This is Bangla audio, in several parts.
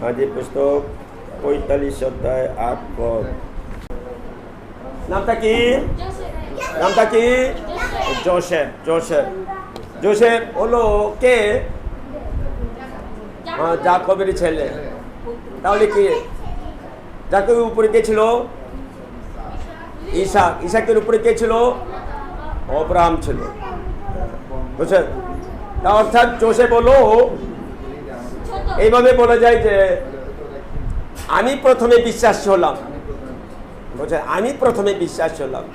আদি পুস্তক 45 অধ্যায় 8 পদ। নামটা কি? নামটা কি? জোসেফ। জোসেফ জোসেফ হলো কে? যাকবের ছেলে। তাহলে কি যাকবের উপরে কে ছিল? ইসাক। ইসাকের উপরে কে ছিল? অব্রাহাম ছিল। বুঝছেন? তা অর্থাৎ জোসেফ হলো, এইভাবে বলা যায় যে আমি প্রথমে বিশ্বাসী হলাম। বুঝছেন? আমি প্রথমে বিশ্বাসী হলাম,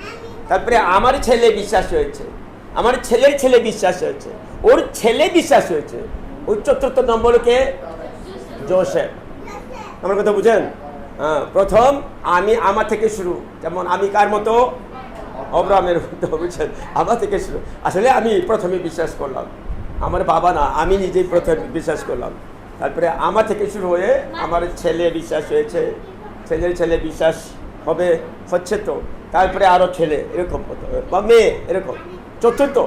তারপরে আমার ছেলে বিশ্বাস হয়েছে, আমার ছেলের ছেলে বিশ্বাস হয়েছে, ওর ছেলে বিশ্বাস হয়েছে, ওই চতুর্থ নম্বরকে জোসেফ। আমার কথা বুঝেন? হ্যাঁ, প্রথম আমি, আমার থেকে শুরু। যেমন আমি কার মতো? অব্রাহামের মতো। বুঝছেন? আমার থেকে শুরু। আসলে আমি প্রথমে বিশ্বাস করলাম, আমার বাবা না, আমি নিজেই প্রথমে বিশ্বাস করলাম। তারপরে আমার থেকে শুরু হয়ে আমার ছেলে বিশ্বাস হয়েছে, ছেলের ছেলে বিশ্বাস হবে, হচ্ছে তো, তারপরে আরও ছেলে, এরকম বা মেয়ে, এরকম চতুর্থ।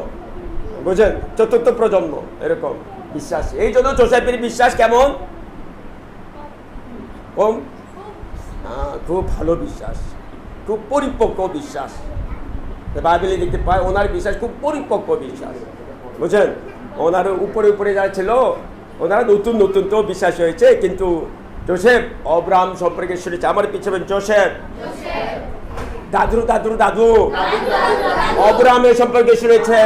বুঝেন? চতুর্থ প্রজন্ম এরকম বিশ্বাস। এই জন্য জোসেফের বিশ্বাস কেমন? কম? খুব ভালো বিশ্বাস, খুব পরিপক্ক বিশ্বাস। বাইবেলে দেখতে পায় ওনার বিশ্বাস খুব পরিপক্ক বিশ্বাস। বুঝছেন? ওনার উপরে উপরে যা ছিল ওনারা নতুন নতুন তো বিশ্বাস হয়েছে, কিন্তু জোসেফ অব্রাহাম সম্পর্কে শুনেছে। আমার পিছনে জোসেফ দাদু দাদুর দাদু অব্রাহামের সম্পর্কে শুনেছে,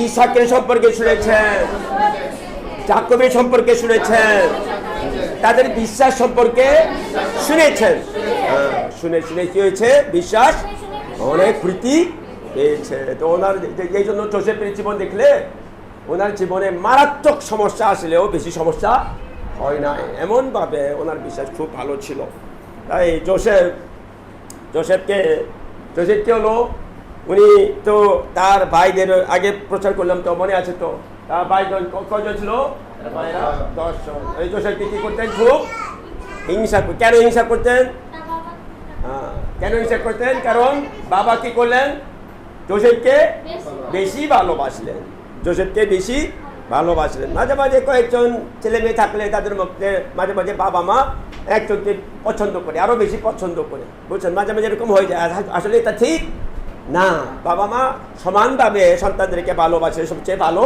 ইসাকের সম্পর্কে শুনেছেন, যাকবের সম্পর্কে শুনেছেন, তাদের বিশ্বাস সম্পর্কে শুনেছেন। শুনে শুনে কি হয়েছে? বিশ্বাস অনেক প্রীতি পেয়েছে। তো ওনার এই জন্য জোসেফের জীবন দেখলে ওনার জীবনে মারাত্মক সমস্যা আসলেও বেশি সমস্যা হয় না, এমনভাবে ওনার বিশ্বাস খুব ভালো ছিল। তাই জোসেফকে হলো, উনি তো তার ভাইদের আগে প্রচার করলাম তো, মনে আছে তো? তার ভাই কয়জন ছিল? 10 জন। এই জোসেফকে কি করতেন? খুব হিংসা। কেন হিংসা করতেন? কেন হিংসা করতেন? কারণ বাবা কি করলেন? জোসেফকে বেশি ভালোবাসলেন। জোসেফকে বেশি ভালোবাসলেন। মাঝে মাঝে কয়েকজন ছেলে মেয়ে থাকলে তাদের মধ্যে মাঝে মাঝে বাবা মা একজনকে পছন্দ করে, আরও বেশি পছন্দ করে। বুঝছেন? মাঝে মাঝে এরকম হয়ে যায়। আসলে এটা ঠিক না। বাবা মা সমানভাবে সন্তানদেরকে ভালোবাসে, সবচেয়ে ভালো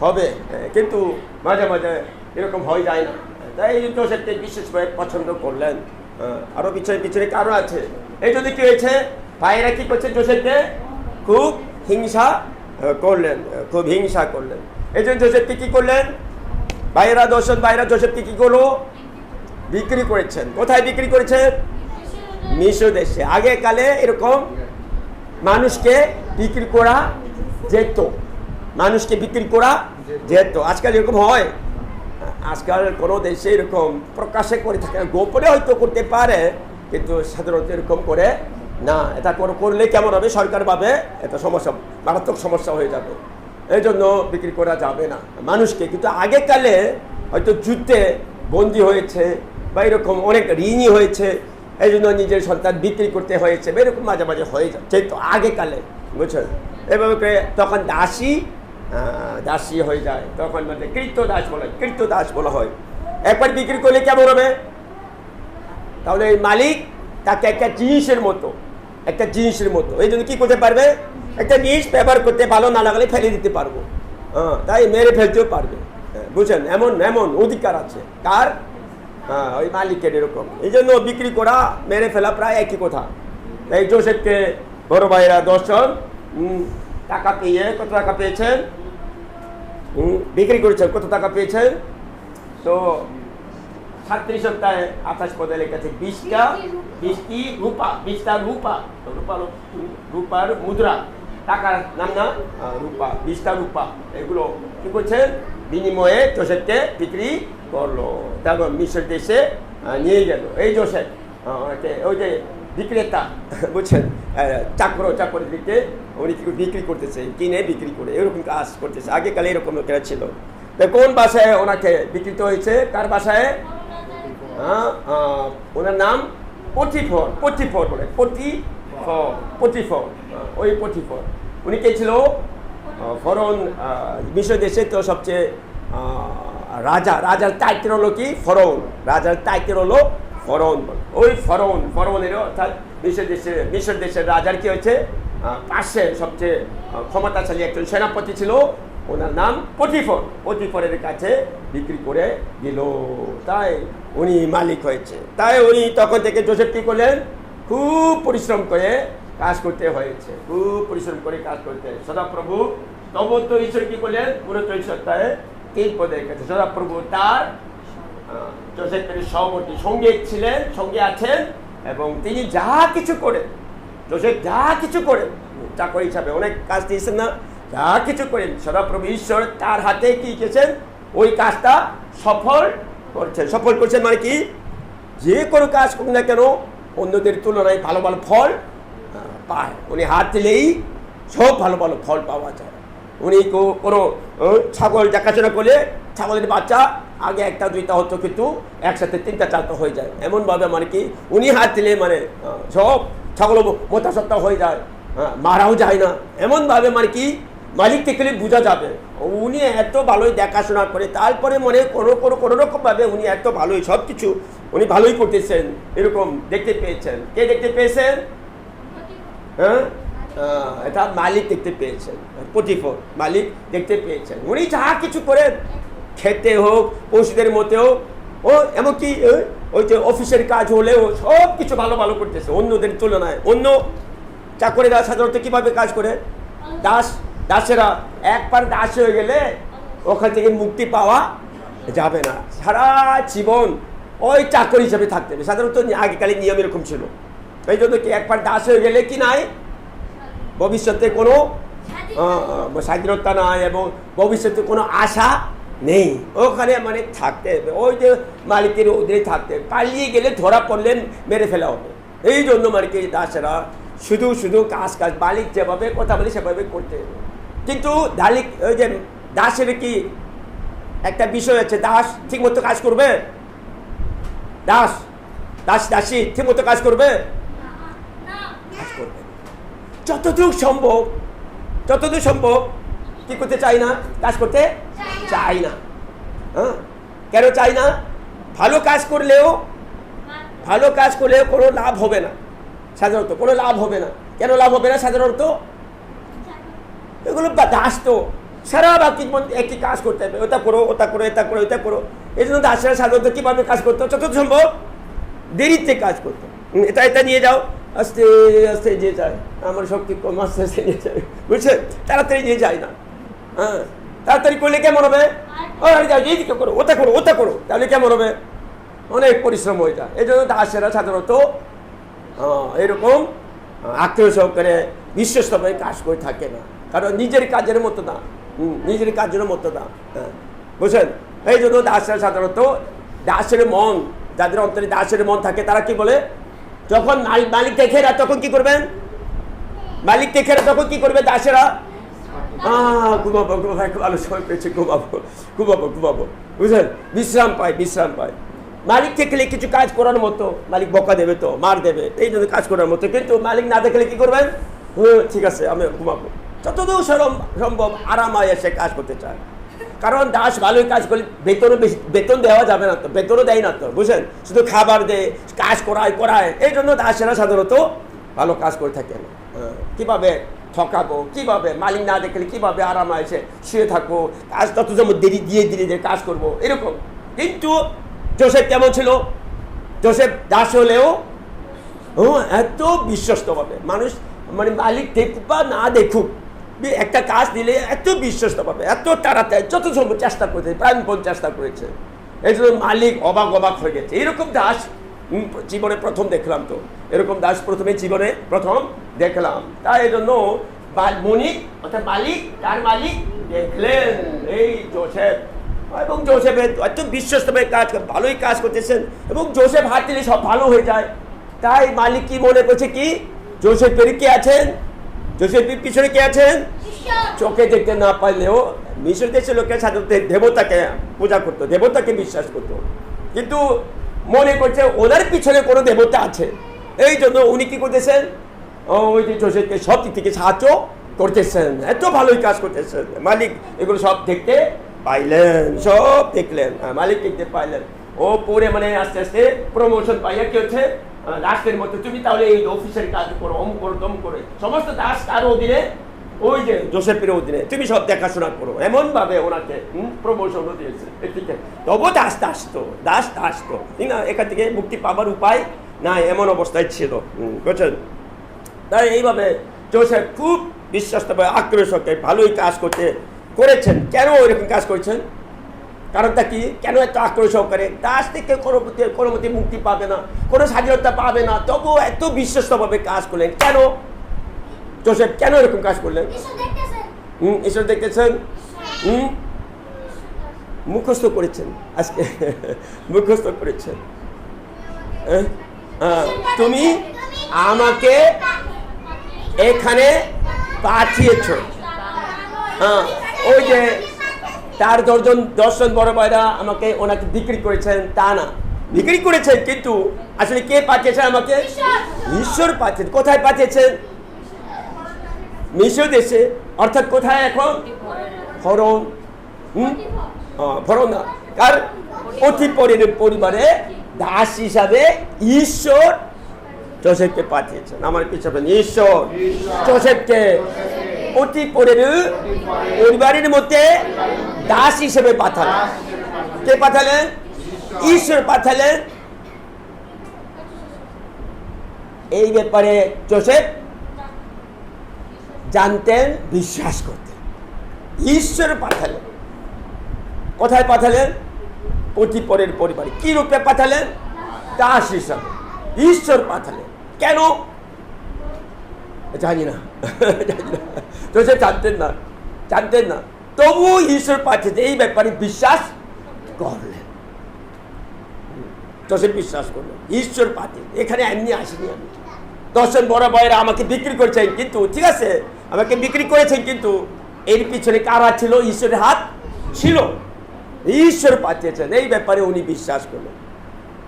হবে, কিন্তু মাঝে মাঝে এরকম হয়ে যায় না। তাই জোসেফকে বিশেষভাবে পছন্দ করলেন। আরও পিছনে পিছনে কারণ আছে। এই যদি কি হয়েছে, ভাইয়েরা কি করছে? জোসেফকে খুব হিংসা করলেন, খুব হিংসা করলেন। এই জন্য জোসেফকে কি করলেন? ভাইয়েরা 10 জন ভাইয়েরা জোসেফকে কি করলো? বিক্রি করেছেন। কোথায় বিক্রি করেছেন? মিশর দেশে। আগে কালে এরকম মানুষকে বিক্রি করা যেত, মানুষকে বিক্রি করা যেত। আজকাল এরকম হয়? আজকাল কোনো দেশে এরকম প্রকাশে করে থাকে, গোপনে হয়তো করতে পারে, কিন্তু সাধারণত এরকম করে না। এটা করলে কেমন হবে? সরকার ভাবে এটা সমস্যা, মারাত্মক সমস্যা হয়ে যাবে। এই জন্য বিক্রি করা যাবে না মানুষকে। কিন্তু আগেকালে হয়তো যুদ্ধে বন্দী হয়েছে বা এরকম অনেক ঋণী হয়েছে, এই জন্য নিজের সন্তান বিক্রি করতে হয়েছে, এরকম মাঝে মাঝে হয়ে যাচ্ছে তো আগেকালে। বুঝছেন? এভাবে করে তখন দাসী হয়ে যায়, তখন মানে কৃতদাস বলা হয়। একবার বিক্রি করলে কেমন হবে? তাহলে এই মালিক তাকে একটা জিনিসের মতো এই জন্য কি করতে পারবে? একটা জিনিস ব্যবহার করতে ভালো না লাগলে ফেলে দিতে পারবো, তাই মেরে ফেলতেও পারবে। বুঝছেন? এমন অধিকার আছে কার? ওই মালিকের। এরকম এই জন্য বিক্রি করা মেরে ফেলা প্রায় একই কথা। তাই জোসেফকে বড় ভাইয়েরা 10 জন টাকা পেয়ে, কত টাকা পেয়েছেন? বিক্রি করেছেন। কত টাকা পেয়েছেন? তো 37 অধ্যায় 28 পদে লেখা আছে 20টি রূপার মুদ্রা। টাকার নাম না, রূপা, 20টা রূপা। এগুলো কি করছেন? বিনিময়ে জোসেফকে বিক্রি করলো, তারপর মিশর দেশে নিয়ে গেল। এই জোসেফ ওই যে বিক্রেতা, বুঝছেন, চাকরিতে উনি বিক্রি করতেছে, কিনে বিক্রি করে এরকম কাজ করতেছে। আগেকালে এরকম লোকেরা ছিল। তো কোন বাসায় ওনাকে বিক্রিত হয়েছে? কার বাসায়? ওনার নাম পটিফর বলে, পটিফর। ওই পটিফর উনি কে ছিল? ফরন মিশর দেশে তো সবচেয়ে রাজার টাইটেল হলো কি? ফরৌন। রাজার টাইটেল হলো ফরৌন। ওই ফরৌনের অর্থাৎ মিশর দেশের রাজার কি হয়েছে, পাশে সবচেয়ে ক্ষমতাশালী একজন সেনাপতি ছিল, ওনার নাম পটিফরের কাছে বিক্রি করে দিল, তাই উনি মালিক হয়েছে। তাই উনি তখন থেকে জোসেফ কি করলেন? খুব পরিশ্রম করে কাজ করতে হয়েছে, খুব পরিশ্রম করে কাজ করতে। সদাপ্রভু তবু তো ঈশ্বর কি করলেন? 29 সপ্তাহে 3 পদের কাছে সদাপ্রভু তার জোসেফের সহবর্তী সঙ্গে আছেন, এবং তিনি যা কিছু করেন, জোসেফ যা কিছু করেন চাকর হিসাবে অনেক কাজ দিয়েছেন না, যা কিছু করেন সদাপ্রভু ঈশ্বর তার হাতে কি গেছেন? ওই কাজটা সফল করছেন। মানে কি? যে কোনো কাজ করুন না কেন অন্যদের তুলনায় ভালো ভালো ফল পায়। উনি হাত দিলেই সব ভালো ভালো ফল পাওয়া যায়। উনি কোনো ছাগল দেখাশোনা করলে ছাগলের বাচ্চা আগে 1টা 2টা হতো, কিন্তু একসাথে 3টা 4টা হয়ে যায়। এমনভাবে মানে কি উনি হাত দিলে মানে সব ছাগল মোটা সত্তা হয়ে যায়, মারাও যায় না। এমনভাবে মানে কি মালিক দেখলে বোঝা যাবে উনি এত ভালোই দেখাশোনা করে। তারপরে মনে কোনো রকমভাবে উনি এত ভালোই সব কিছু উনি ভালোই করতেছেন, এরকম দেখতে পেয়েছেন। কে দেখতে পেয়েছেন? হ্যাঁ, এটা মালিক দেখতে পেয়েছেন, পটিফর মালিক দেখতে পেয়েছেন। উনি যা কিছু করেন, খেতে হোক, পশুদের মতে হোক, এমনকি ওই যে অফিসের কাজ হলেও সব কিছু ভালো ভালো করতেছে অন্যদের তুলনায়। অন্য চাকরিরা সাধারণত কীভাবে কাজ করে? দাসেরা একবার দাস হয়ে গেলে ওখান থেকে মুক্তি পাওয়া যাবে না, সারা জীবন ওই চাকর হিসাবে থাকতে হবে। সাধারণত আগেকালের নিয়ম এরকম ছিল। এই জন্য কি একবার দাস হয়ে গেলে কি নাই, ভবিষ্যতে কোনো স্বাধীনতা নাই এবং ভবিষ্যতে কোনো আশা নেই। ওখানে মানে থাকতে হবে, ওই যে মালিকের অধীনে থাকতে হবে। পালিয়ে গেলে ধরা পড়লে মেরে ফেলা হবে। এই জন্য মানে কি দাসেরা শুধু কাজ মালিক যেভাবে কথা বলে সেভাবে করতে হবে। কিন্তু ওই যে দাসের কি একটা বিষয় আছে, দাস ঠিকমতো কাজ করবে? দাসী ঠিকমতো কাজ করবে? কাজ করবে যতদূর সম্ভব কি করতে চাই না, কাজ করতে চাই না। হ্যাঁ, কেন চাই না? ভালো কাজ করলেও কোনো লাভ হবে না, সাধারণত কোনো লাভ হবে না। কেন লাভ হবে না? সাধারণত এগুলো দাস তো সারা বাকি একই কাজ করতে হবে, ওটা করো এটা করো। এই জন্য দাসেরা সাধারণত কীভাবে কাজ করতো? যতদূর সম্ভব দেরিতে কাজ করতো। এটা নিয়ে যাও, আস্তে আস্তে নিয়ে যায়, আমার শক্তি কম, আস্তে আস্তে নিয়ে যায়, বুঝছেন? তাড়াতাড়ি নিয়ে যায় না। হ্যাঁ, তাড়াতাড়ি করলে কেমন হবে? এইদিকে করো, ওটা করো, তাহলে কেমন হবে? অনেক পরিশ্রম হয়ে যায়। এই জন্য দাসেরা সাধারণত এরকম আগ্রহ সহকারে বিশ্বস্তভাবে কাজ করে থাকে না, কারণ নিজের কাজের মতো না। হ্যাঁ, বুঝছেন? এই জন্য দাসেরা সাধারণত দাসের মন, যাদের অন্তরে দাসের মন থাকে, তারা কি বলে? যখন মালিক দেখে না তখন কি করবেন? দাসেরা ঘুমাবো, ভালো সময় পেয়েছে, ঘুমাবো, বুঝলেন? বিশ্রাম পায়। মালিক দেখলে কিছু কাজ করার মতো, মালিক বকা দেবে তো, মার দেবে, এই জন্য কাজ করার মতো। কিন্তু মালিক না দেখলে কি করবেন? ঠিক আছে, আমি ঘুমাবো। যতদূর সম্ভব আরামায় এসে কাজ করতে চায়। কারণ দাস ভালোই কাজ করলে বেতন দেওয়া যাবে না তো, বেতনও দেয় না তো, বুঝলেন? শুধু খাবার দেয়, কাজ করায়। এই জন্য দাসেরা সাধারণত ভালো কাজ করে থাকে না। কীভাবে ঠকাবো, কীভাবে মালিক না দেখলে কীভাবে আরামায় এসে শুয়ে থাকবো, কাজ তত যেমন ধীরে কাজ করবো, এরকম। কিন্তু জোসেফ কেমন ছিল? জোসেফ দাস হলেও এত বিশ্বস্তভাবে মানুষ, মানে মালিক দেখুক বা না দেখুক, একটা কাজ দিলে এত বিশ্বস্তভাবে, এত তাড়াতাড়ি যত সম্ভব চেষ্টা করেছে, প্রাণপণ চেষ্টা করেছে। এই জন্য মালিক অবাক হয়ে গেছে। এরকম দাস জীবনে প্রথম দেখলাম। তো এরকম দাস জীবনে প্রথম দেখলাম। তাই এই জন্য মালিক দেখলেন এই জোসেফ, এবং জোসেফের এত বিশ্বস্তভাবে ভালোই কাজ করতেছেন, এবং জোসেফ হাত দিলে সব ভালো হয়ে যায়। তাই মালিক কি মনে করছে কি, জোসেফের কে আছেন? জোসেফের পিছনে কে আছেন? চোখে দেখতে না পারলেও মিশর দেশের লোকের সাধারণত দেবতাকে পূজা করতো, দেবতাকে বিশ্বাস করতো, কিন্তু মনে করছে ওনার পিছনে কোনো দেবতা আছে। এই জন্য উনি কি করতেছেন? ওই যে জোসেফকে সব দিক থেকে সাহায্য করতেছেন, এত ভালোই কাজ করতেছেন। মালিক এগুলো সব দেখতে পাইলেন, সব দেখলেন, মালিক দেখতে পাইলেন। ও পরে মানে আস্তে আস্তে প্রমোশন পাইয়া কি হচ্ছে, রাষ্ট্রের মধ্যে তুমি তাহলে এই অফিসের কাজ করো, অম করো, তম করে, সমস্ত দাস তার অধীনে, ওই যে জোসেফের অধীনে, তুমি সব দেখাশোনা করো, এমন ভাবে ওনাকে প্রমোশন দিয়েছে। ঠিক আছে, তবু দাস আসতো ঠিক না, এখান থেকে মুক্তি পাবার উপায় না, এমন অবস্থায় ছিল। বুঝছেন? তাই এইভাবে জোসেফ খুব বিশ্বাসভাবে আক্রোশকে ভালোই কাজ করেছেন। কেন ওইরকম কাজ করেছেন? কারণটা কি? কেন এত আক্রোশ করে? দাস থেকে কোনো মতে মুক্তি পাবে না, কোনো স্বাধীনতা পাবে না, তবুও এত বিশ্বস্তভাবে কাজ করলেন কেন? জোসেফ কেন এরকম কাজ করলেন? ঈশ্বর দেখতেছেন। মুখস্থ করেছেন আজকে, মুখস্থ করেছেন। তুমি আমাকে এখানে পাঠিয়েছ। ওই যে তার 10 বড় ভাইরা ওনাকে বিক্রি করেছেন, তা না, বিক্রি করেছেন, কিন্তু আসলে কে পাঠিয়েছেন আমাকে? ঈশ্বর পাঠিয়েছেন। কোথায় পাঠিয়েছেন? মিশর দেশে, অর্থাৎ কোথায় এখন? ফরন। ফরন না, কার? পথিপরের পরিবারে দাস হিসাবে ঈশ্বর জোসেফকে পাঠিয়েছেন। আমার পিছনে ঈশ্বর জোসেফকে পথিপরের পরিবারের মধ্যে দাস হিসেবে পাঠালেন। কে পাঠালেন? ঈশ্বর পাঠালেন। এই ব্যাপারে জোসেফ জানতেন, বিশ্বাস করতেন। ঈশ্বর পাঠালেন। কোথায় পাঠালেন? পথিপরের পরিবারে। কি রূপে পাঠালেন? দাস হিসাবে। ঈশ্বর পাঠালেন। কেন? জানি না। জোসেফ জানতেন না, তবু ঈশ্বর পাঠিয়েছে, এই ব্যাপারে বিশ্বাস করলেন। জোসেফ বিশ্বাস করলেন, ঈশ্বর পাঠিয়ে। এখানে এমনি আসেনি আমি। 10 বড় ভাইয়েরা আমাকে বিক্রি করেছেন, কিন্তু ঠিক আছে, আমাকে বিক্রি করেছেন, কিন্তু এর পিছনে কারা ছিল? ঈশ্বরের হাত ছিল। ঈশ্বর পাঠিয়েছেন, এই ব্যাপারে উনি বিশ্বাস করলেন।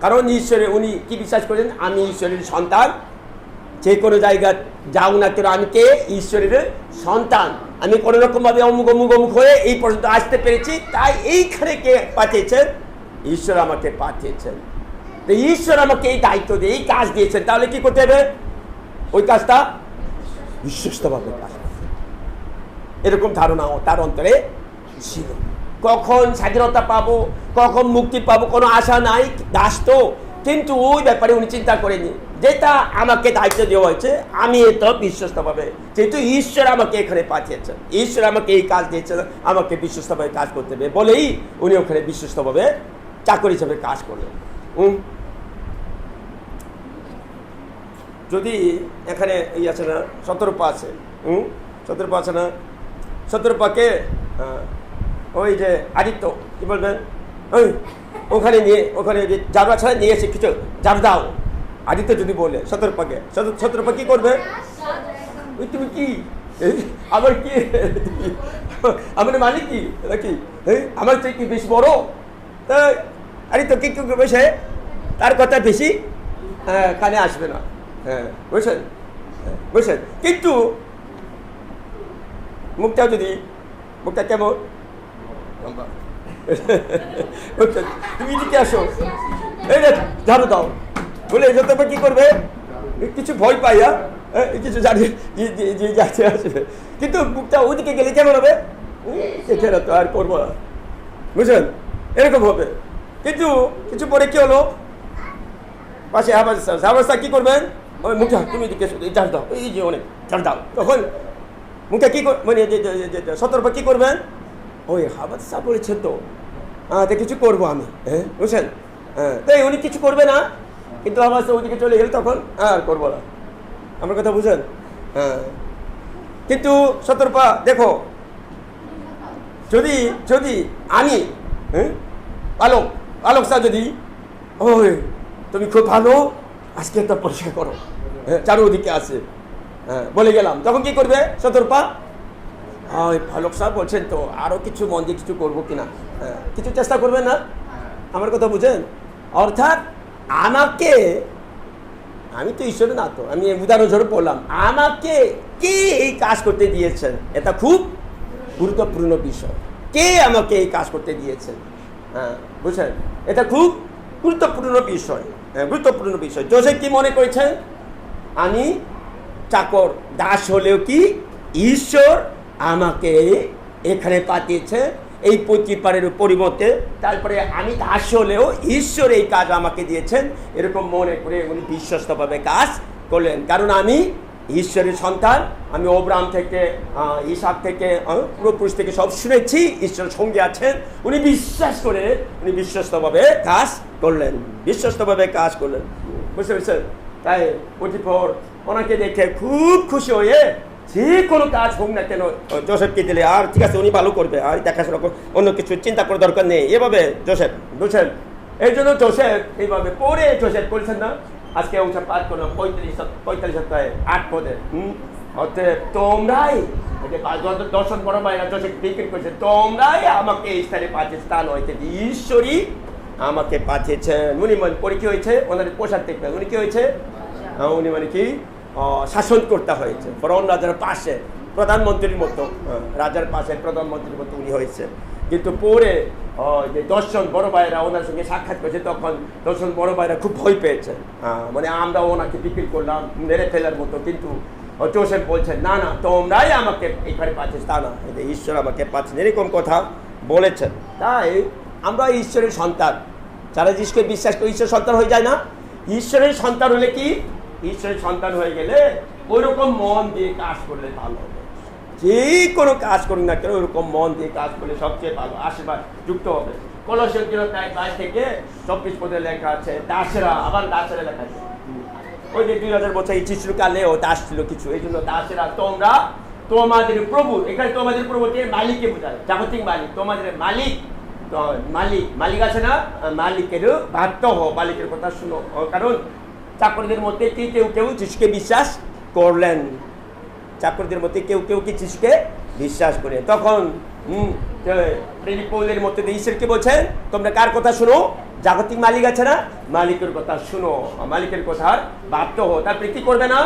কারণ উনি কি বিশ্বাস করেন? আমি ঈশ্বরের সন্তান। যে কোনো জায়গায় যাও না কেন, আমি কে? ঈশ্বরের সন্তান। আমি কোনো রকমভাবে অমুক হয়ে এই পর্যন্ত আসতে পেরেছি, তাই এইখানে কে পাঠিয়েছেন? ঈশ্বর আমাকে পাঠিয়েছেন। ঈশ্বর আমাকে এই দায়িত্ব দিয়ে এই কাজ দিয়েছেন, তাহলে কি করতে হবে? ওই কাজটা বিশ্বস্তভাবে কাজ করতে। এরকম ধারণাও তার অন্তরে ছিল। কখন স্বাধীনতা পাবো, কখন মুক্তি পাবো, কোনো আশা নাই, দাস তো। কিন্তু ওই ব্যাপারে উনি চিন্তা করেনি, যেটা আমাকে দায়িত্ব দেওয়া হয়েছে, আমি এটা বিশ্বস্তভাবে, যেহেতু ঈশ্বর আমাকে এখানে পাঠিয়েছেন, ঈশ্বর আমাকে এই কাজ দিয়েছেন, আমাকে বিশ্বস্তভাবে কাজ করতে হবে বলেই উনি ওখানে বিশ্বস্তভাবে চাকরি হিসেবে কাজ করলেন। যদি এখানে এই আছে না, শতরূপা আছে, শতরূপা আছে না, শতরূপাকে ওই যে আদিত্য কি বলবেন, ওখানে ঝাড়ু ছাড়া নিয়ে এসে কিছু ঝাড়ু দাও। আদিত্য যদি বলে শতরূপাকে, শতরূপা কি করবে? ওই তুমি কি আমার কি আমার মালিক কি নাকি, আমার চেয়ে কি বেশি বড়? তা আদিত্য কি করবে? সে তার কথা বেশি কানে আসবে না। হ্যাঁ, বুঝছেন? কিন্তু মুখটা কেমন? তুমি দিকে আসো, এই ঝাড়ু দাও বলে, তারপর কি করবে? কিছু ভয় পাই, কিছু যাচ্ছে আসবে, কিন্তু মুখটা ওইদিকে গেলে কেমন হবে? এখানে তো আর করবো না, বুঝলেন? এরকম হবে। কিন্তু কিছু পরে কি হলো? পাশে হাবাস কি করবেন? ওই মুখটা তুমি দিকে ঝাড় দাও, এই যে অনেক ঝাড় দাও। তখন মুখে কি মানে সতর্ক কি করবেন? ওই হাবাস বলেছেন তো, কিছু করবো আমি, বুঝছেন? তাই উনি কিছু করবে না, কিন্তু হাবাস ওইদিকে চলে গেলে তখন আর করবো না। আমার কথা বুঝেন? কিন্তু সতর্পা দেখো, যদি আমি পালক স্যার যদি, ওই তুমি খুব ভালো, আজকে একটা পরিষ্কার করো, চারোদিকে আছে, বলে গেলাম, তখন কি করবে সতর্পা? পালক স্যার বলছেন তো, আরো কিছু মন দিয়ে কিছু করবো কিনা, কিছু চেষ্টা করবে না? আমার কথা বুঝেন? অর্থাৎ আমি তো ঈশ্বর না, তো আমি উদাহরণস্বরূপ বললাম, আমাকে কে এই কাজ করতে দিয়েছেন, এটা খুব গুরুত্বপূর্ণ বিষয়। কে আমাকে এই কাজ করতে দিয়েছেন। হ্যাঁ, বুঝছেন, এটা খুব গুরুত্বপূর্ণ বিষয়। গুরুত্বপূর্ণ বিষয়। যোসেফ কি মনে করেছেন, আমি চাকর দাস হলেও কি ঈশ্বর আমাকে এখানে পাঠিয়েছে এই পতিপারের পরিবর্তে, তারপরে আমি দাস হলেও ঈশ্বর এই কাজ আমাকে দিয়েছেন, এরকম মনে করে উনি বিশ্বস্তভাবে কাজ করলেন। কারণ আমি ঈশ্বরের সন্তান, আমি অব্রাহাম থেকে ইসাক থেকে পূর্বপুরুষ থেকে সব শুনেছি ঈশ্বর সঙ্গে আছেন। উনি বিশ্বাস করে উনি বিশ্বস্তভাবে কাজ করলেন, বিশ্বস্তভাবে কাজ করলেন। বুঝতে পেরেছেন? তাই পতিফর ওনাকে দেখে খুব খুশি হয়ে যে কোনো কাজ হোক না কেন যোসেফকে দিলে, আর ঠিক আছে উনি ভালো করবে, আর দেখাশোনা অন্য কিছু চিন্তা করার দরকার নেই, এভাবে যোসেফ। বুঝছেন? এই জন্য যোসেফ এইভাবে পরে যোসেফ করেছেন না। আজকে অংশ পাঠ করলাম 45 সপ্তাহে 8 পদে। অতএব তোমরাই, দর্শন বড় ভাইরা যোসেফ বিক্রি করেছে, তোমরাই আমাকে এই স্থানে পাঠিয়েছে, তা নয় ঈশ্বরই আমাকে পাঠিয়েছেন। উনি মানে পরে কি হয়েছে, ওনার পোশাক দেখবেন, উনি কি হয়েছে, উনি মানে কি শাসন করতে হয়েছে ফরন রাজার পাশে, প্রধানমন্ত্রীর মতো, রাজার পাশে প্রধানমন্ত্রীর মতো উনি হয়েছে। কিন্তু পরে যে দর্শন বড় ভাইরা ওনার সঙ্গে সাক্ষাৎ করেছে, তখন দর্শন বড় ভাইরা খুব ভয় পেয়েছে, মানে আমরা ওনাকে বিক্রি করলাম মেরে ফেলার মতো। কিন্তু যোসেফ বলছেন, না না, তোমরাই আমাকে এখানে পাচ্ছিস, তা না, ঈশ্বর আমাকে পাচ্ছেন, এরকম কথা বলেছেন। তাই আমরা ঈশ্বরের সন্তান, যারা যিশুকে বিশ্বাস করে ঈশ্বরের সন্তান হয়ে যায় না। ঈশ্বরের সন্তান হলে কি, ঈশ্বরের সন্তান হয়ে গেলে ওইরকম মন দিয়ে কাজ করলে ভালো হবে। যে কোনো কাজ করুন না কেন ওইরকম মন দিয়ে কাজ করলে সবচেয়ে ভালো, আশীর্বাদ যুক্ত হবে। কলসিয়ার 2:22 থেকে 24 পদে লেখা আছে দাসেরা, আবার দাসেরা লেখা আছে। ওই যে 2000 বছর যিশুর কালেও দাস ছিল কিছু, এই জন্য দাসেরা তোমরা তোমাদের প্রভু, এখানে তোমাদের প্রভুকে মালিককে বোঝায়, জাগতিক মালিক, তোমাদের মালিক, মালিক আছে না, মালিকের বাধ্য হও, মালিকের কথা শুনো। কারণ চাকরদের মধ্যে কেউ যিশুকে বিশ্বাস করলেন, চাকরদের মধ্যে কেউ কি যিশুকে বিশ্বাস করে। তখন পৌলের মধ্যে ঈশ্বরকে বলছেন, তোমরা কার কথা শুনো, জাগতিক মালিক আছে না, মালিকের কথা শুনো, মালিকের কথার বাধ্য হো। তারপরে কি করবে না,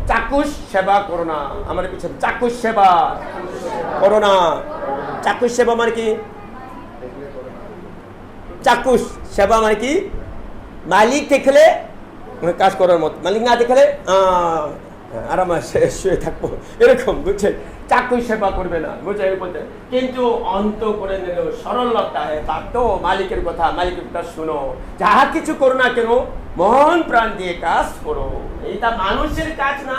চাক্ষুষ সেবা করো না। আমার পিছনে চাক্ষুষ সেবা করো না। চাক্ষুষ সেবা মানে কি, চাক্ষুষ সেবা মানে কি, মালিক দেখলে কাজ করার মতো, মালিক না দেখলে আরামে শুয়ে থাকবো, এরকম। বুঝছেন? চাক্ষুষ সেবা করবে না, বুঝছে বলতে, কিন্তু অন্ত করে নিল সরলতা, বাধ্য মালিকের কথা শুনো, যাহা কিছু করো না কেন মন প্রাণ দিয়ে কাজ করো। এইটা মানুষের কাজ না,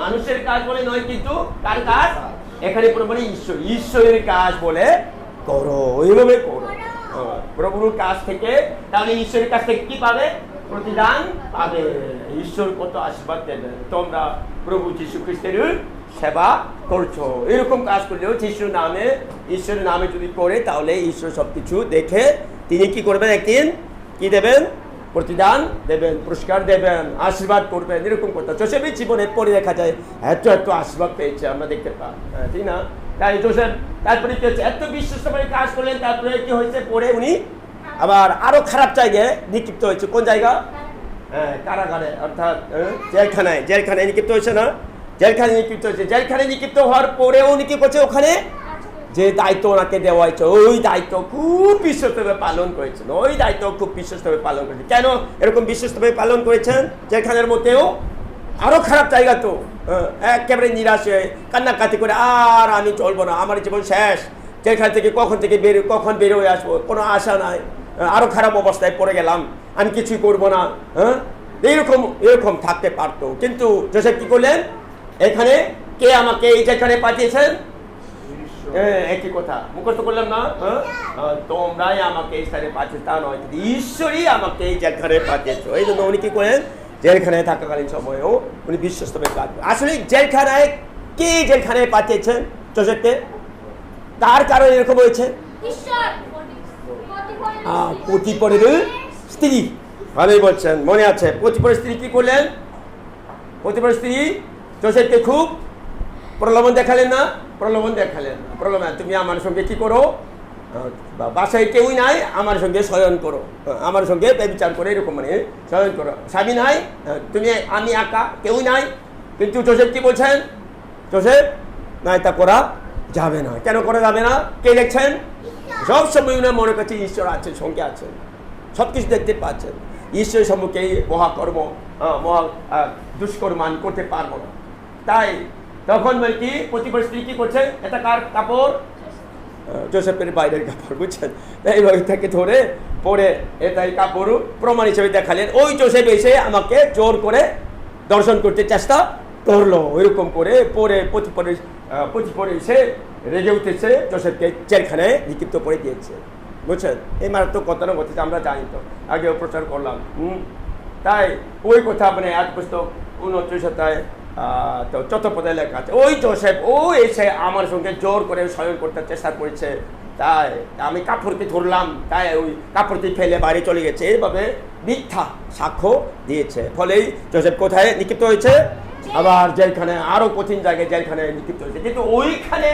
মানুষের কাজ বলে নয়, কিন্তু কার কাজ, এখানে পুরোপুরি ঈশ্বরের কাজ বলে করো, ওইভাবে করো প্রভুর কাছ থেকে। তাহলে ঈশ্বরের কাছ থেকে কি পাবে, প্রতিদান পাবে। ঈশ্বর কত আশীর্বাদ দেবেন, তোমরা প্রভু যীশু খ্রিস্টের সেবা করছো। এরকম কাজ করলেও যীশুর নামে, ঈশ্বরের নামে যদি করে, তাহলে ঈশ্বর সবকিছু দেখে তিনি কি করবেন, একদিন কি দেবেন, প্রতিদান দেবেন, পুরস্কার দেবেন, আশীর্বাদ করবেন, এরকম কথা। যোসেফের জীবনে পরে দেখা যায় এত আশীর্বাদ পেয়েছে, আমরা দেখতে পাই, ঠিক না? তাই যোসেফ তারপরে কি হচ্ছে, এত বিশ্বস্তভাবে কাজ করলেন, তারপরে কি হয়েছে, পরে উনি আবার আরো খারাপ জায়গায় নিক্ষিপ্ত হয়েছে। কোন জায়গা, কারাগারে, অর্থাৎ জেলখানায় নিক্ষিপ্ত হয়েছে না, জেলখানায় নিক্ষিপ্ত হয়েছে। জেলখানায় নিক্ষিপ্ত হওয়ার পরেও উনি কি করছে, ওখানে যে দায়িত্ব ওনাকে দেওয়া হয়েছে, ওই দায়িত্ব খুব বিশ্বস্তভাবে পালন করেছেন, ওই দায়িত্ব খুব বিশ্বস্তভাবে পালন করেছেন। কেন এরকম বিশ্বস্তভাবে পালন করেছেন? জেলখানার মধ্যেও আরো খারাপ জায়গা তো, একেবারে নিরাশে কান্নাকাটি করে, আর আমি চলবো না, আমার জীবন শেষ, যেখান থেকে কখন বের হয়ে আসবো, কোনো আশা নাই, আরো খারাপ অবস্থায় পড়ে গেলাম, আমি কিছুই করবো না, এরকম থাকতে পারতো। কিন্তু যোসেফ কি করলেন, এখানে কে আমাকে এই যেখানে পাঠিয়েছেন, একই কথা মুখস্থ করলাম না, তোমরাই আমাকে এই স্থানে পাঠিয়েছ, তা নয়, ঈশ্বরই আমাকে এই যেখানে পাঠিয়েছো। এই জন্য উনি কি করেন, জেলখানায় থাকাকালীন সময়েও উনি বিশ্বস্তভাবে কাজ। আসলে জেলখানায় পাঠিয়েছেন যোসেফকে, তার কারণে এরকম হয়েছে, পতিফরের স্ত্রী, ভালোই বলছেন, মনে আছে। পতিফরের স্ত্রী কি করলেন, পতিফরের স্ত্রী যোসেফকে খুব প্রলোভন দেখালেন না, প্রলোভন, তুমি আমার সঙ্গে কি করো, বাসায় কেউই নাই, আমার সঙ্গে শয়ন করো, আমার সঙ্গে ব্যভিচার করে, এরকম মানে শয়ন করো, স্বামী নাই, আমি একা, কেউই নাই। কিন্তু যোসেফ কি বলছেন, যোসেফ না, এটা করা যাবে না। কেন করা যাবে না? কে দেখছেন? সব সময় উনি মনে করছে ঈশ্বর আছেন, সঙ্গে আছেন, সব কিছু দেখতে পাচ্ছেন। ঈশ্বরের সম্মুখে এই মহাকর্ম মহা দুষ্কর্মান করতে পারবো না। তাই তখন কি প্রতিপক্ষ স্ত্রী কি করছে? এটা কার কাপড়? জোসেফের বাইরের কাপড়, বুঝছেন? এইভাবে থেকে ধরে পরে এটাই কাপড় প্রমাণ হিসেবে দেখালেন। ওই জোসেফ এসে আমাকে জোর করে দর্শন করতে চেষ্টা করলো। ওইরকম করে পরে প্রতিপক্ষ এসে রেগে উঠেছে, জোসেফকে জেলখানায় নিক্ষিপ্ত করে দিয়েছে, বুঝছেন? এই মারাত্মক ঘটনা ঘটেছে, আমরা জানি, তো আগেও প্রচার করলাম। তাই ওই কথা মানে এক পুস্তক 29 তো চতুর্থ লেখা আছে, ওই জোসেফ ও এসে আমার সঙ্গে জোর করে শয়ন করতে চেষ্টা করেছে, তাই আমি কাপড়কে ধরলাম, তাই ওই কাপড়টি ফেলে বাইরে চলে গেছে। এইভাবে মিথ্যা সাক্ষ্য দিয়েছে। ফলেই জোসেফ কোথায় নিক্ষিপ্ত হয়েছে? আবার জেলখানে, আরো কঠিন জায়গায় জেলখানে নিক্ষিপ্ত হয়েছে। কিন্তু ওইখানে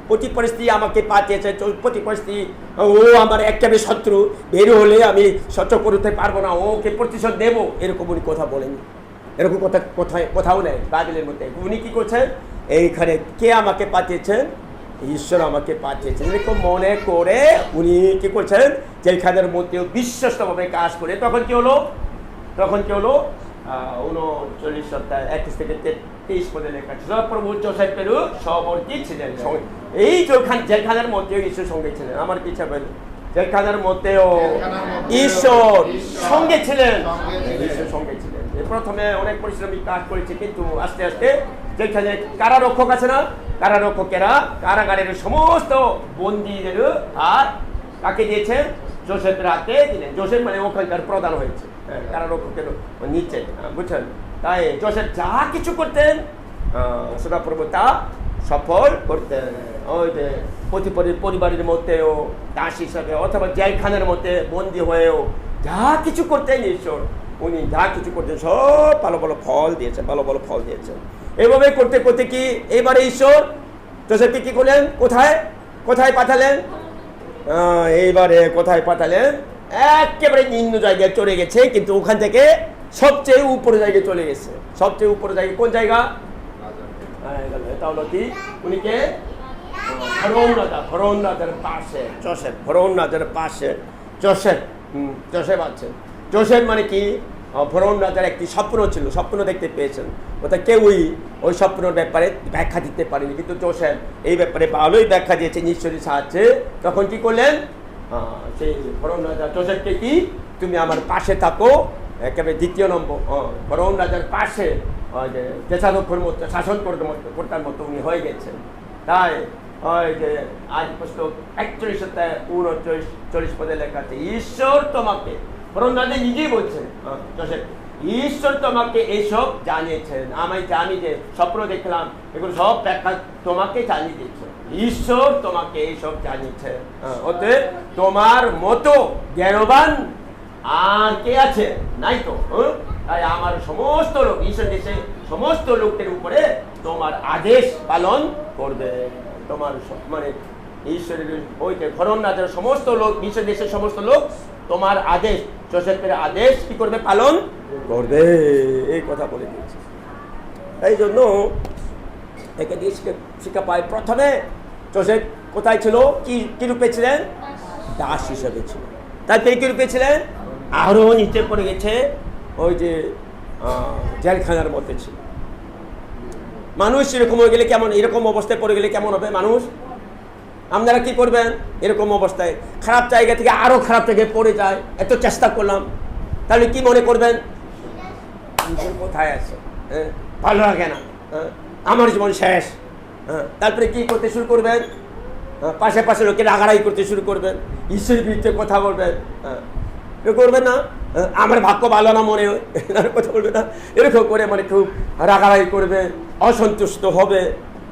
প্রতি পরিস্থিতি আমাকে পাঠিয়েছে, প্রতি পরিস্থিতি ও আমার একেবারে শত্রু, বের হলে আমি সহ্য করতে পারবো না, ওকে প্রতিশোধ দেব, এরকম উনি কথা বলেনি। এরকম কথা কোথাও নেই বাইবেলের মধ্যে। উনি কি করছেন? এইখানে কে আমাকে পাঠিয়েছেন? ঈশ্বর আমাকে পাঠিয়েছেন, এরকম মনে করে উনি কি করছেন? জেলখানার মধ্যেও বিশ্বস্তভাবে কাজ করে। তখন কি হলো? 39 থেকে 23 পদে লেখা আছে, প্রভু জোসেফের সহবর্তী ছিলেন। এই জেলখানার মধ্যেও ঈশ্বর সঙ্গে ছিলেন। আমার কি চাবেন? জেলখানার মধ্যেও ঈশ্বর সঙ্গে ছিলেন, ঈশ্বর সঙ্গে ছিলেন। প্রথমে অনেক পরিশ্রমিক কাজ করেছে, কিন্তু আস্তে আস্তে যেখানে কারারক্ষক আছে না, কারারক্ষকেরা কারাগারের সমস্ত বন্দীদের আর কাকে দিয়েছেন? জোসেফের হাতে দিলেন। জোসেফ মানে ওখানকার প্রধান হয়েছে, কারারক্ষকের নিচে, বুঝছেন? তাই জোসেফ যা কিছু করতেন সদাপ্রভু তা সফল করতেন। ওই যে পরিবারের মধ্যেও দাস হিসাবে অথবা জেলখানার মধ্যে বন্দী হয়েও যা কিছু করতেন ঈশ্বর, উনি যা কিছু করতেন সব ভালো ভালো ফল দিয়েছেন, ভালো ভালো ফল দিয়েছেন। এইভাবে করতে করতে কি এবারে ঈশ্বর জোসেফকে কি করলেন? কোথায় পাঠালেন? এইবারে কোথায় পাঠালেন? একেবারে নিম্ন জায়গায় চলে গেছে, কিন্তু ওখান থেকে সবচেয়ে উপরে জায়গায় চলে গেছে। সবচেয়ে উপরে জায়গায় কোন জায়গা? এটা হলো কি? উনিকে ফরৌন রাজার পাশে জোসেফ, ফরৌন রাজার পাশে জোসেফ আছেন। জোসেফ মানে কি? ফরৌন রাজার একটি স্বপ্ন ছিল, স্বপ্ন দেখতে পেয়েছেন। ওটা কেউই ওই স্বপ্নের ব্যাপারে ব্যাখ্যা দিতে পারেনি, কিন্তু জোসেফ এই ব্যাপারে ভালোই ব্যাখ্যা দিয়েছেন ঈশ্বরের সাহায্যে। তখন কি করলেন? সেই ফরৌন রাজা জোসেফকে কি, তুমি আমার পাশে থাকো, একেবারে দ্বিতীয় নম্বর ফরৌন রাজার পাশে দেশাধ্যক্ষের মতো শাসন কর্তার মতো উনি হয়ে গেছেন। তাই ওই যে আজ পুস্তক 41-39 পদে লেখা আছে, ঈশ্বর তোমাকে, ফরৌন রাজা নিজেই বলছেন জোসেফ, ঈশ্বর তোমাকে এইসব জানিয়েছেন। আমি জানি যে স্বপ্ন দেখলাম, এগুলো সব ব্যাখ্যা তোমাকে জানিয়ে দিয়েছে। ঈশ্বর তোমাকে এইসব জানিয়েছে। ওতে তোমার মতো জ্ঞানবান আর কে আছে? নাই তো। তাই আমার সমস্ত লোক, ঈশ্বর দেশে সমস্ত লোকদের উপরে তোমার আদেশ পালন করবে। তোমার মানে ঈশ্বরের ওই যে ফরৌন রাজার সমস্ত লোক, বিশ্ব দেশের সমস্ত লোক তোমার আদেশ, জোসেফের আদেশ কি করবে? পালন করবে। এই কথা বলে দিয়েছে। এই জন্য একে দিয়ে শিক্ষা পায়। প্রথমে জোসেফ কোথায় ছিল? কি রূপে ছিলেন? দাস হিসেবে ছিল। তারপরে কি রূপে ছিলেন? আরো নিচে পড়ে গেছে, ওই যে জেলখানার মধ্যে ছিল। মানুষ এরকম হয়ে গেলে কেমন, এরকম অবস্থায় পড়ে গেলে কেমন হবে মানুষ? আপনারা কি করবেন? এরকম অবস্থায় খারাপ জায়গা থেকে আরো খারাপ জায়গায় পড়ে যায়, এত চেষ্টা করলাম, তাহলে কি মনে করবেন? কোথায় আছে, ভালো লাগে না, আমার জীবন শেষ। তারপরে কি করতে শুরু করবেন? পাশে লোকের রাগারাগি করতে শুরু করবেন, ঈশ্বরের বিরুদ্ধে কথা বলবেন। করবেন না? আমার ভাগ্য ভালো না মনে হয়, কথা বলবে না, এরকম করে মানে খুব রাগারাগি করবে, অসন্তুষ্ট হবে।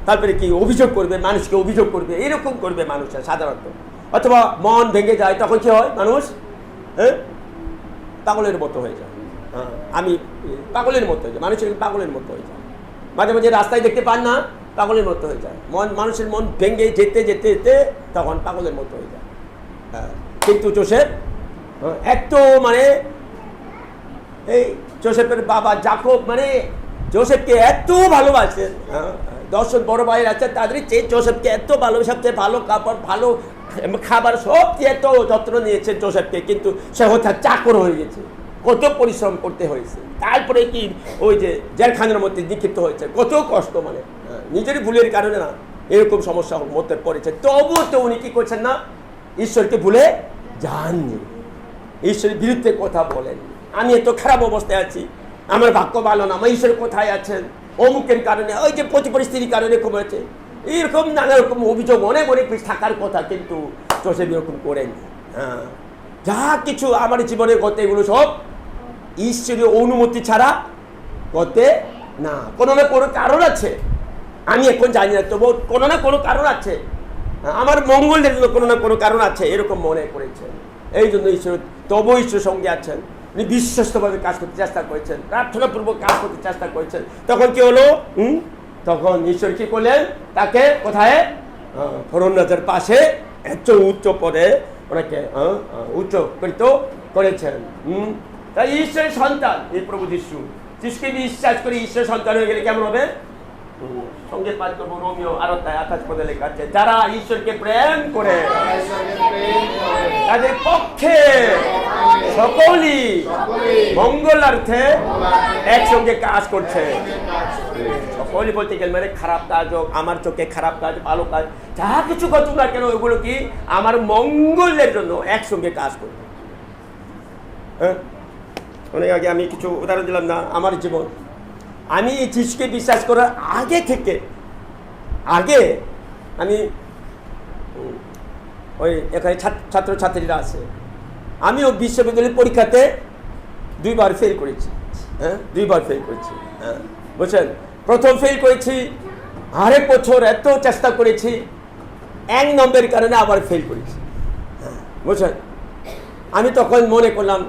তারপরে কি অভিযোগ করবে, মানুষকে অভিযোগ করবে, এরকম করবে মানুষের সাধারণত। অথবা মন ভেঙে যায়, তখন কি হয়? মানুষ পাগলের মতো হয়ে যায়। আমি পাগলের মতো হয়ে যায়, মানুষের পাগলের মতো হয়ে যায়। মাঝে মাঝে রাস্তায় দেখতে পান না, পাগলের মতো হয়ে যায়। মানুষের মন ভেঙে যেতে যেতে যেতে তখন পাগলের মতো হয়ে যায়। কিন্তু জোসেফ এত মানে এই জোসেফের বাবা যাকব মানে জোসেফকে এত ভালোবাসেন, 10 বড় ভাই আছে, তাদের চেয়ে যোসেফকে এত ভালো, সবচেয়ে ভালো কাপড়, ভালো খাবার সব দিয়ে এত যত্ন নিয়েছে যোসেফকে, কিন্তু সে হচ্ছে চাকর হয়ে গেছে। কত পরিশ্রম করতে হয়েছে, তারপরে কি ওই যে জেলখানার মধ্যে নিক্ষিপ্ত হয়েছে, কত কষ্ট, মানে নিজেরই ভুলের কারণে না এরকম সমস্যার মধ্যে পড়েছে। তবুও তো উনি কি করছেন না, ঈশ্বরকে ভুলে যাননি, ঈশ্বরের বিরুদ্ধে কথা বলেন। আমি এত খারাপ অবস্থায় আছি, আমার ভাগ্য ভালো না, আমার ঈশ্বর কোথায় আছেন, অমুকের কারণে, ওই যে পরিস্থিতির কারণে কমেছে, এরকম নানা রকম অভিযোগ অনেক অনেক বেশি থাকার কথা, কিন্তু যোসেফ এরকম করেনি। হ্যাঁ, যা কিছু আমার জীবনে ঘটে এগুলো সব ঈশ্বরীয় অনুমতি ছাড়া করতে না, কোনো না কোনো কারণ আছে, আমি এখন জানি না, তবু কোনো না কোনো কারণ আছে, আমার মঙ্গলের জন্য কোনো না কোনো কারণ আছে, এরকম মনে করেছেন। এই জন্য ঈশ্বর, তবু ঈশ্বর সঙ্গে আছেন, উনি বিশ্বস্তভাবে কাজ করতে চেষ্টা করেছেন, প্রার্থনাপূর্বক কাজ করতে চেষ্টা করেছেন। তখন কি হলো, তখন ঈশ্বর কি করলেন, তাকে কোথায়, ফরৌনের পাশে এত উচ্চ পদে ওনাকে উচ্চকৃত করেছেন। তাই ঈশ্বরের সন্তান এই প্রভু যিশুকে বিশ্বাস করে ঈশ্বরের সন্তান হয়ে গেলে কেমন হবে? সঙ্গে পাঠ করবো রোমিও 8:28 লেখা আছে, যারা ঈশ্বরকে প্রেম করে তাদের পক্ষে সকলই মঙ্গলার্থে একসঙ্গে কাজ করছে। সকলই বলতে গেলে মানে খারাপ কাজ হোক, আমার চোখে খারাপ কাজ, ভালো কাজ, যা কিছু ঘটুক না কেন, ওইগুলো কি আমার মঙ্গলের জন্য একসঙ্গে কাজ করবে। হ্যাঁ, অনেক আগে আমি কিছু উদাহরণ দিলাম না, আমার জীবন, আমি যিশুকে বিশ্বাস করার আগে আমি ওই এখানে ছাত্রছাত্রীরা আছে, আমিও বিশ্ববিদ্যালয়ের পরীক্ষাতে 2 বার ফেল করেছি। হ্যাঁ, 2 বার ফেল করেছি। হ্যাঁ, বুঝছেন, প্রথম ফেল করেছি, আরেক বছর এত চেষ্টা করেছি, 1 নম্বরের কারণে আবার ফেল করেছি। হ্যাঁ, বুঝছেন, আমি তখন মনে করলাম,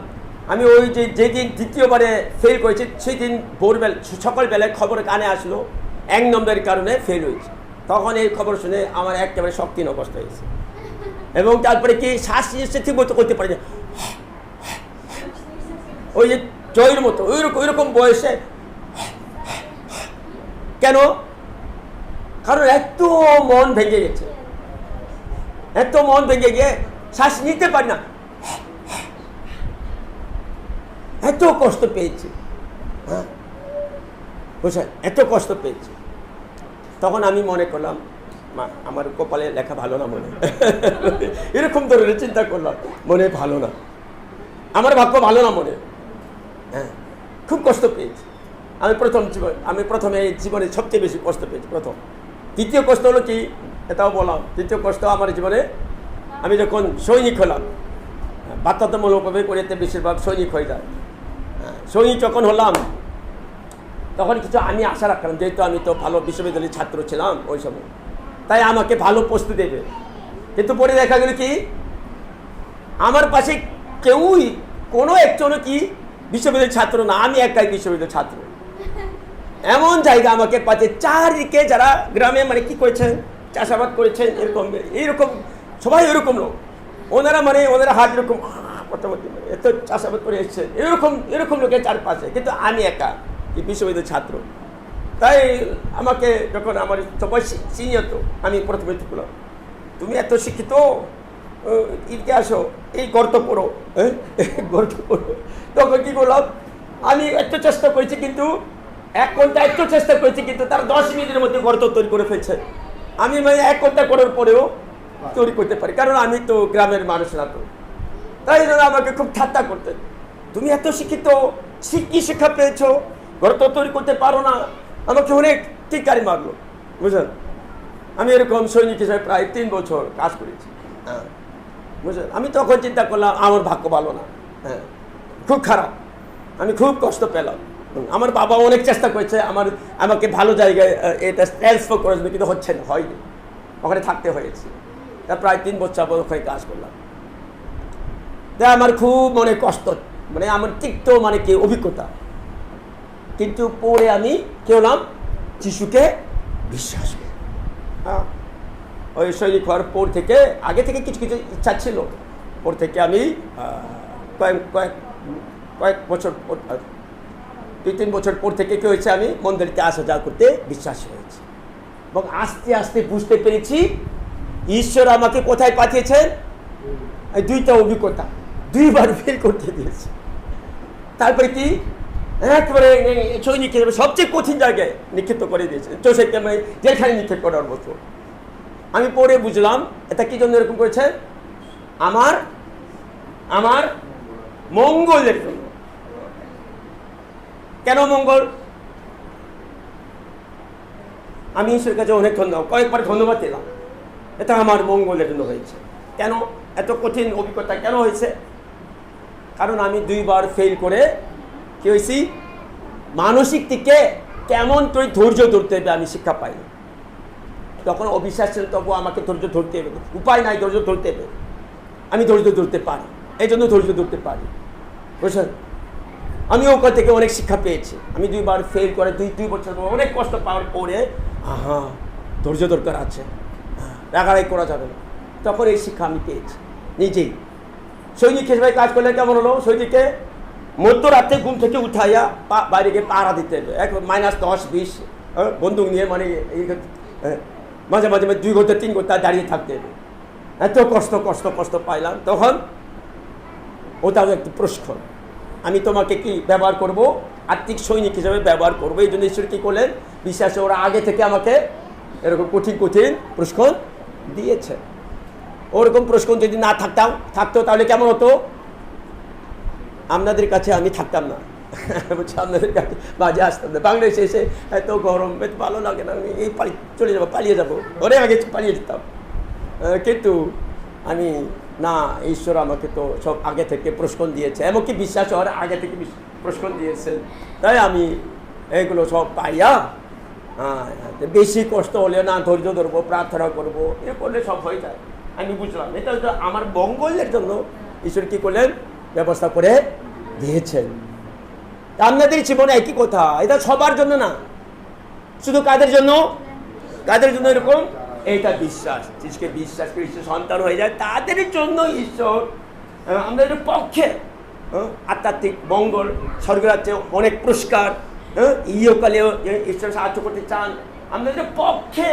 আমি ওই যেদিন দ্বিতীয়বারে ফেল করেছি সেই দিন ভোরবেলা সকালবেলায় খবর কানে আসলো 1 নম্বরের কারণে ফেল হয়েছে। তখন এই খবর শুনে আমার একেবারে শক্তিহীন অবস্থা হয়েছে, এবং তারপরে কি শ্বাস নিঃশ্বাস ঠিক মতো করতে পারি না, ওই যে জয়ের মতো ওইরকম বয়সে। কেন? কারণ এত মন ভেঙে গেছে, এত মন ভেঙে গিয়ে শ্বাস নিতে পারি না, এত কষ্ট পেয়েছি। হ্যাঁ, বুঝছেন, এত কষ্ট পেয়েছি। তখন আমি মনে করলাম, আমার কপালে লেখা ভালো না, মনে এরকম ধরনের চিন্তা করলাম, মনে ভালো না, আমার ভাগ্য ভালো না মনে। হ্যাঁ, খুব কষ্ট পেয়েছি। আমি প্রথমে জীবনে সবচেয়ে বেশি কষ্ট পেয়েছি প্রথম। দ্বিতীয় কষ্ট হলো কি, এটাও বললাম, দ্বিতীয় কষ্ট আমার জীবনে, আমি যখন সৈনিক হলাম, বাধ্যতামূলকভাবে করে বেশিরভাগ সৈনিক হয়ে যায়। সৈনিক যখন হলাম তখন কিছু আমি আশা রাখলাম, যেহেতু আমি তো ভালো বিশ্ববিদ্যালয়ের ছাত্র ছিলাম ওই সময়, তাই আমাকে ভালো পোস্ট দেবে। কিন্তু পরে দেখা গেল কি, আমার পাশে কেউই, কোনো একজনও কি বিশ্ববিদ্যালয়ের ছাত্র না, আমি একাই বিশ্ববিদ্যালয়ের ছাত্র। এমন জায়গা আমাকে পাচ্ছে, চারিদিকে যারা গ্রামে মানে কি করেছেন, চাষাবাদ করেছেন, এরকম সবাই এরকম লোক, ওনারা হাত এরকম এত চাষাবাদ করে এসছে, এরকম লোকের চারপাশে, কিন্তু আমি একা বিশ্ববিদ্যালয়ের ছাত্র। তাই আমাকে যখন আমার সবাই সিনিয়র, তো আমি প্রথমে বললাম, তুমি এত শিক্ষিত, ঈদকে আসো, এই গর্ত পড়ো, হ্যাঁ গর্ত পড়ো। তখন কি করলাম, আমি এত চেষ্টা করেছি, কিন্তু 1 ঘন্টা এত চেষ্টা করেছি, কিন্তু তারা 10 মিনিটের মধ্যে গর্ত তৈরি করে ফেলছে। আমি 1 ঘন্টা করার পরেও তৈরি করতে পারি, কারণ আমি তো গ্রামের মানুষ না। তো তাই জন্য আমাকে খুব ঠাট্টা করতেন, তুমি এত শিক্ষিত, কি শিক্ষা পেয়েছো, গর্ত তৈরি করতে পারো না। আমাকে অনেক টিকারি মারলো, বুঝলেন। আমি এরকম সৈনিক হিসেবে প্রায় 3 বছর কাজ করেছি। হ্যাঁ, বুঝলেন। আমি তখন চিন্তা করলাম, আমার ভাগ্য ভালো না, হ্যাঁ খুব খারাপ, আমি খুব কষ্ট পেলাম। আমার বাবা অনেক চেষ্টা করেছে আমাকে ভালো জায়গায় এটা ট্রান্সফার করার জন্য, কিন্তু হচ্ছে না, হয়নি, ওখানে থাকতে হয়েছে। তা প্রায় 3 বছর ওখানে কাজ করলাম। তাই আমার খুব মনে কষ্ট, মানে আমার তিক্ত মানে কি অভিজ্ঞতা। কিন্তু পরে আমি কি হলাম, যিশুকে বিশ্বাস করি। হ্যাঁ, ওই সৈনিক হওয়ার পর থেকে, আগে থেকে কিছু কিছু ইচ্ছা ছিল, পর থেকে আমি কয়েক বছর, 2-3 বছর পর থেকে কি হয়েছে, আমি মন্দিরকে আসা যাওয়া করতে বিশ্বাস হয়েছি। এবং আস্তে আস্তে বুঝতে পেরেছি ঈশ্বর আমাকে কোথায় পাঠিয়েছেন। এই দুইটা অভিজ্ঞতা, দুইবার ফেল করতে দিয়েছে। তারপরে কি একবারে সৈনিক হিসেবে সবচেয়ে কঠিন জায়গায় নিক্ষিপ্ত করে দিয়েছে, চোষেকে আমি যেখানে নিক্ষেপ করার মতো। আমি পরে বুঝলাম এটা কি জন্য এরকম করেছে, আমার আমার মঙ্গলের জন্য। কেন মঙ্গল? আমি ঈশ্বরের কাছে অনেক কয়েকবার ধন্যবাদ দিলাম, এটা আমার মঙ্গলের জন্য হয়েছে। কেন এত কঠিন অভিজ্ঞতা কেন হয়েছে? কারণ আমি দুইবার ফেল করে কি হয়েছি, মানসিক দিকে কেমন করে ধৈর্য ধরতে হবে আমি শিক্ষা পাইনি। তখন অবিশ্বাস ছিল, তবু আমাকে ধৈর্য ধরতে হবে, উপায় নাই, ধৈর্য ধরতে হবে। আমি ধৈর্য ধরতে পারি, এই জন্য ধৈর্য ধরতে পারি, বুঝলেন? আমি ওখান থেকে অনেক শিক্ষা পেয়েছি। আমি দুইবার ফেল করে দুই বছর অনেক কষ্ট পাওয়ার পরে ধৈর্য দরকার আছে, রাগারাগি করা যাবে না। তখন এই শিক্ষা আমি পেয়েছি নিজেই। সৈনিক হিসেবে কাজ করলে কেমন হলো, সৈনিককে মধ্যরাত্রে ঘুম থেকে উঠাইয়া বাইরে গিয়ে পাহারা দিতে হবে, -10-20 বন্দুক নিয়ে, মানে মাঝে মাঝে 2 ঘন্টা 3 ঘন্টা দাঁড়িয়ে থাকতে হবে। এত কষ্ট পাইলাম। তখন ওটাও একটু প্রশিক্ষণ। আমি তোমাকে কি ব্যবহার করব, আত্মিক সৈনিক হিসেবে ব্যবহার করবো। এই জন্য ঈশ্বর কী করলেন, বিশ্বাসে ওরা আগে থেকে আমাকে এরকম কঠিন প্রশিক্ষণ দিয়েছে। ওরকম প্রশিক্ষণ যদি না থাকতো তাহলে কেমন হতো, আপনাদের কাছে আমি থাকতাম না, বলছি আপনাদের কাছে বাজে আসতাম না। বাংলাদেশে এসে এত গরম, এত ভালো লাগে না, আমি এই পালিয়ে যাবো, অনেক আগে পালিয়ে যেতাম। কিন্তু আমি না, ঈশ্বর আমাকে তো সব আগে থেকে প্রশিক্ষণ দিয়েছে, এমনকি বিশ্বাস হওয়ার আগে থেকে প্রশিক্ষণ দিয়েছে। তাই আমি এইগুলো সব পাইয়া বেশি কষ্ট হলে না ধৈর্য ধরবো, প্রার্থনা করবো, এ করলে সব হয়ে যায়। আমি বুঝলাম এটা হচ্ছে আমার মঙ্গলের জন্য ঈশ্বর কী করলেন, ব্যবস্থা করে দিয়েছেন। আপনাদের জীবনে একই কথা, এটা সবার জন্য না, শুধু কাদের জন্য এরকম, এইটা বিশ্বাস, যিশুকে বিশ্বাস করে ঈশ্বর সন্তান হয়ে যায় তাদের জন্য ঈশ্বর আমাদের পক্ষে আধ্যাত্মিক মঙ্গল, স্বর্গরাজ্যে অনেক পুরস্কার, ইহকালেও ঈশ্বর সাহায্য করতে চান আমাদের পক্ষে,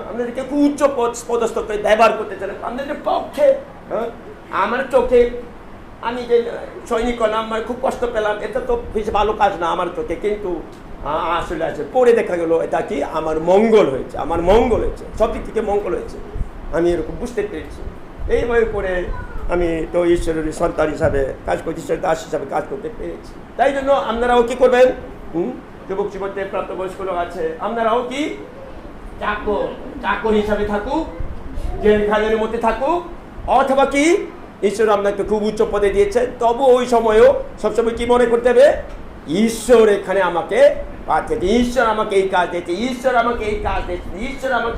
আমাদেরকে উচ্চ পদস্থ করে ব্যবহার করতে চান আমাদের পক্ষে। আমার চোখে আমি যে সৈনিক হলাম, আমার খুব কষ্ট পেলাম, এটা তো বেশি ভালো কাজ না আমার চোখে, কিন্তু আসলে আছে পরে দেখা গেল এটা কি আমার মঙ্গল হয়েছে, সব দিক থেকে মঙ্গল হয়েছে। আমি এরকম বুঝতে পেরেছি। এইভাবে করে আমি তো ঈশ্বরের সন্তান হিসাবে কাজ করতে, ঈশ্বরের দাস হিসাবে কাজ করতে পেরেছি। তাই জন্য আপনারাও কি করবেন, যুবক জীবনে প্রাপ্তবয়স্ক লোক আছে, আপনারাও কি চাকর হিসাবে থাকুক, জেলখানের মধ্যে থাকুক, অথবা কি ঈশ্বর আপনাকে খুব উচ্চ পদে দিয়েছেন, তবু ওই সময়ও সবসময় কি মনে করতে হবে, ঈশ্বর এখানে আমাকে পাঠিয়েছে, ঈশ্বর আমাকে এই কাজ দিয়েছে, ঈশ্বর আমাকে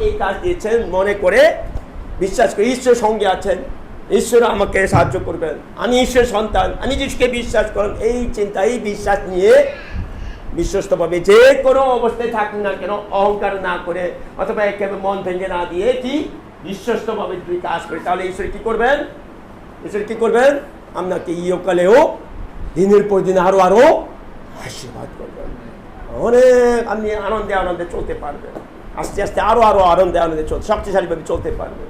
এই কাজ দিয়েছেন মনে করে বিশ্বাস করে ঈশ্বর সঙ্গে আছেন, ঈশ্বর আমাকে সাহায্য করবেন, আমি ঈশ্বর সন্তান, আমি যিশুকে বিশ্বাস করেন, এই চিন্তা, এই বিশ্বাস নিয়ে বিশ্বস্তভাবে যে কোনো অবস্থায় থাকুন না কেন, অহংকার না করে অথবা একেবারে মন ভেঙে না দিয়ে কি বিশ্বস্তভাবে যদি কাজ করে, তাহলে ঈশ্বর কি করবেন, আপনাকে ইহকালেও দিনের পর দিন আরো আশীর্বাদ করবেন। অনেক আপনি আনন্দে চলতে পারবেন, আস্তে আস্তে আরো আনন্দে শক্তিশালীভাবে চলতে পারবেন।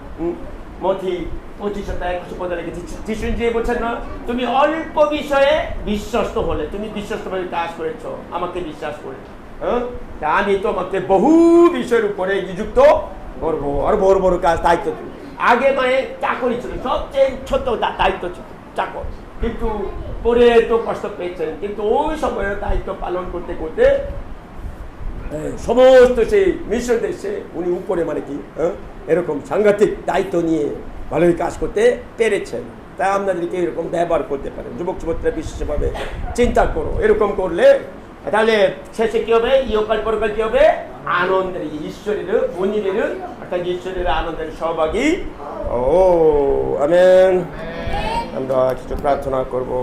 মথি 25:21 লিখেছি, যিশু যে বলছেন না, তুমি অল্প বিষয়ে বিশ্বস্ত হলে, তুমি বিশ্বস্তভাবে কাজ করেছ, আমাকে বিশ্বাস করেছো, আমি তোমাকে বহু বিষয়ের উপরে নিযুক্ত করবো, আর বড় কাজ, দায়িত্ব। আগে মানে চাকরি ছিল, সবচেয়ে ছোট দায়িত্ব ছিল চাকর, কিন্তু পরে তো কষ্ট পেয়েছেন, কিন্তু ওই সময়ের দায়িত্ব পালন করতে করতে সমস্ত সেই মিশ্র দেশে উনি উপরে মানে কি এরকম সাংঘাতিক দায়িত্ব নিয়ে ভালোই কাজ করতে পেরেছেন। তাই আপনাদেরকে এরকম ব্যবহার করতে পারেন। যুবকরা বিশেষভাবে চিন্তা করো, এরকম করলে তাহলে শেষে কি হবে, ইহকাল পরকাল কি হবে, আনন্দের, ঈশ্বরের মন্দিরের অর্থাৎ ঈশ্বরের আনন্দের সহভাগী। আমেন। আমরা কিছু প্রার্থনা করবো।